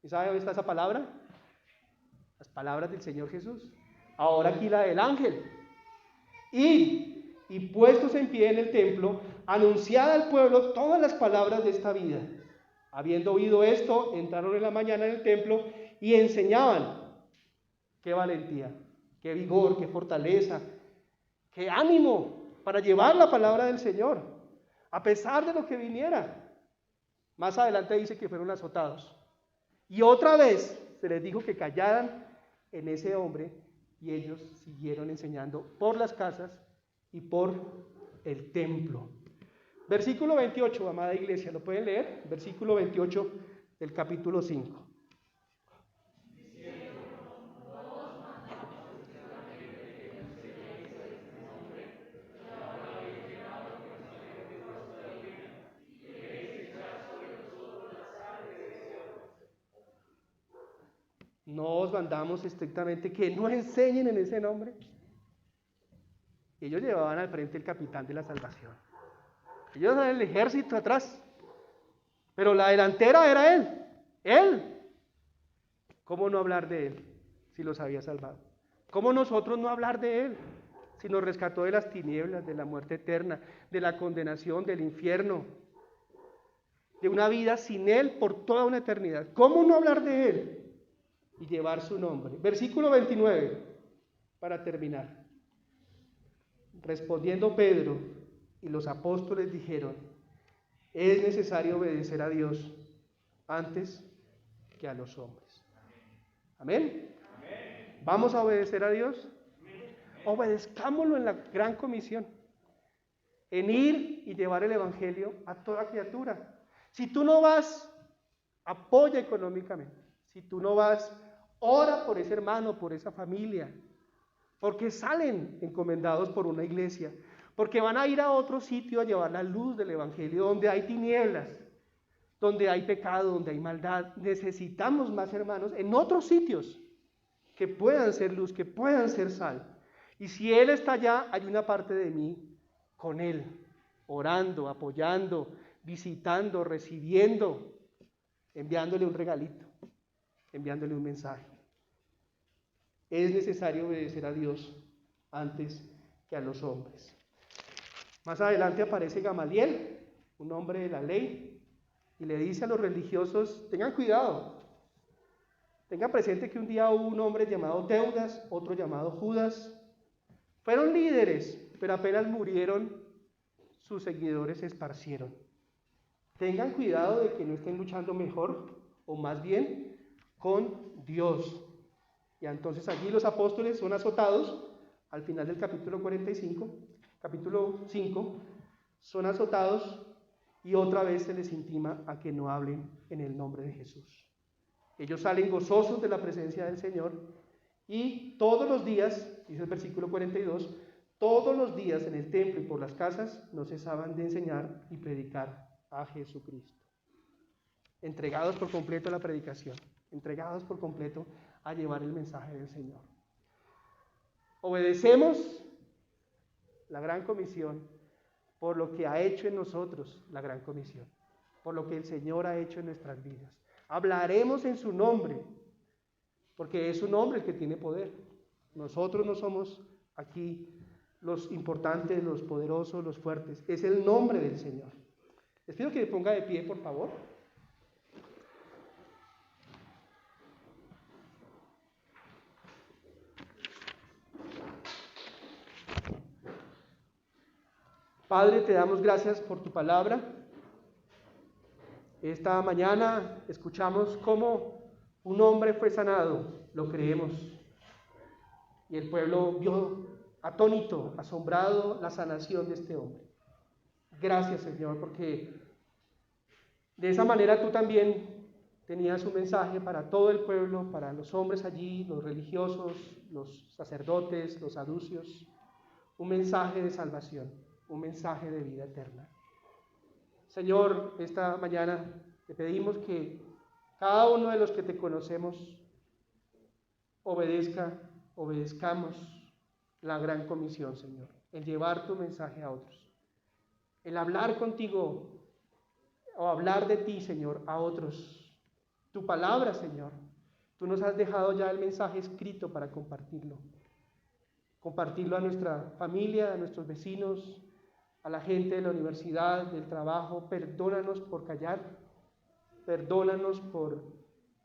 ¿Y sabe dónde está esa palabra? Las palabras del Señor Jesús. Ahora aquí la del ángel. Id, y puestos en pie en el templo, anunciad al pueblo todas las palabras de esta vida. Habiendo oído esto, entraron en la mañana en el templo y enseñaban. Qué valentía, qué vigor, qué fortaleza, qué ánimo para llevar la palabra del Señor, a pesar de lo que viniera. Más adelante dice que fueron azotados. Y otra vez se les dijo que callaran en ese hombre, y ellos siguieron enseñando por las casas y por el templo. Versículo 28, amada iglesia, ¿lo pueden leer? Versículo 28 del capítulo 5. no os mandamos estrictamente que no enseñen en ese nombre. Ellos llevaban al frente el capitán de la salvación. Ellos eran el ejército atrás, pero la delantera era él. Él. ¿Cómo no hablar de él si los había salvado? ¿Cómo nosotros no hablar de él si nos rescató de las tinieblas, de la muerte eterna, de la condenación, del infierno, de una vida sin él por toda una eternidad? ¿Cómo no hablar de él y llevar su nombre? Versículo 29, para terminar. Respondiendo Pedro y los apóstoles dijeron: es necesario obedecer a Dios antes que a los hombres. ¿Amén? ¿Vamos a obedecer a Dios? Obedezcámoslo en la gran comisión, en ir y llevar el evangelio a toda criatura. Si tú no vas, apoya económicamente. Si tú no vas, ora por ese hermano, por esa familia, porque salen encomendados por una iglesia, porque van a ir a otro sitio a llevar la luz del evangelio donde hay tinieblas, donde hay pecado, donde hay maldad. Necesitamos más hermanos en otros sitios que puedan ser luz, que puedan ser sal. Y si Él está allá, hay una parte de mí con Él, orando, apoyando, visitando, recibiendo, enviándole un regalito, enviándole un mensaje. Es necesario obedecer a Dios antes que a los hombres. Más adelante aparece Gamaliel, un hombre de la ley, y le dice a los religiosos: tengan cuidado, tengan presente que un día hubo un hombre llamado Teudas, otro llamado Judas. Fueron líderes, pero apenas murieron, sus seguidores se esparcieron. Tengan cuidado de que no estén luchando mejor, o más bien, con Dios. Y entonces allí los apóstoles son azotados, al final del capítulo 5, son azotados y otra vez se les intima a que no hablen en el nombre de Jesús. Ellos salen gozosos de la presencia del Señor y todos los días, dice el versículo 42, todos los días en el templo y por las casas no cesaban de enseñar y predicar a Jesucristo. Entregados por completo a la predicación, entregados por completo a llevar el mensaje del Señor. Obedecemos la gran comisión por lo que ha hecho en nosotros la gran comisión, por lo que el Señor ha hecho en nuestras vidas. Hablaremos en su nombre, porque es su nombre el que tiene poder. Nosotros no somos aquí los importantes, los poderosos, los fuertes. Es el nombre del Señor. Les pido que me ponga de pie, por favor. Padre, te damos gracias por tu palabra. Esta mañana escuchamos cómo un hombre fue sanado, lo creemos. Y el pueblo vio atónito, asombrado, la sanación de este hombre. Gracias, Señor, porque de esa manera tú también tenías un mensaje para todo el pueblo, para los hombres allí, los religiosos, los sacerdotes, los saduceos, un mensaje de salvación, un mensaje de vida eterna. Señor, esta mañana te pedimos que cada uno de los que te conocemos obedezcamos la gran comisión, Señor, el llevar tu mensaje a otros, el hablar contigo o hablar de ti, Señor, a otros. Tu palabra, Señor, tú nos has dejado ya el mensaje escrito para compartirlo a nuestra familia, a nuestros vecinos, a la gente de la universidad, del trabajo. Perdónanos por callar, perdónanos por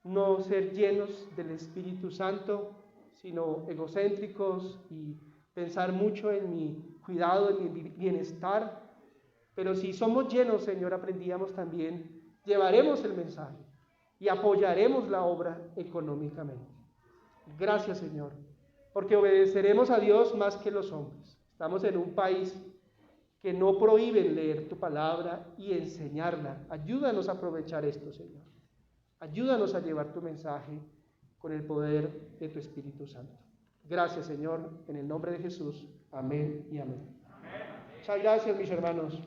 no ser llenos del Espíritu Santo, sino egocéntricos y pensar mucho en mi cuidado, en mi bienestar. Pero si somos llenos, Señor, aprendíamos también, llevaremos el mensaje y apoyaremos la obra económicamente. Gracias, Señor, porque obedeceremos a Dios más que los hombres. Estamos en un país que no prohíben leer tu palabra y enseñarla. Ayúdanos a aprovechar esto, Señor. Ayúdanos a llevar tu mensaje con el poder de tu Espíritu Santo. Gracias, Señor, en el nombre de Jesús. Amén y amén. Muchas gracias, mis hermanos.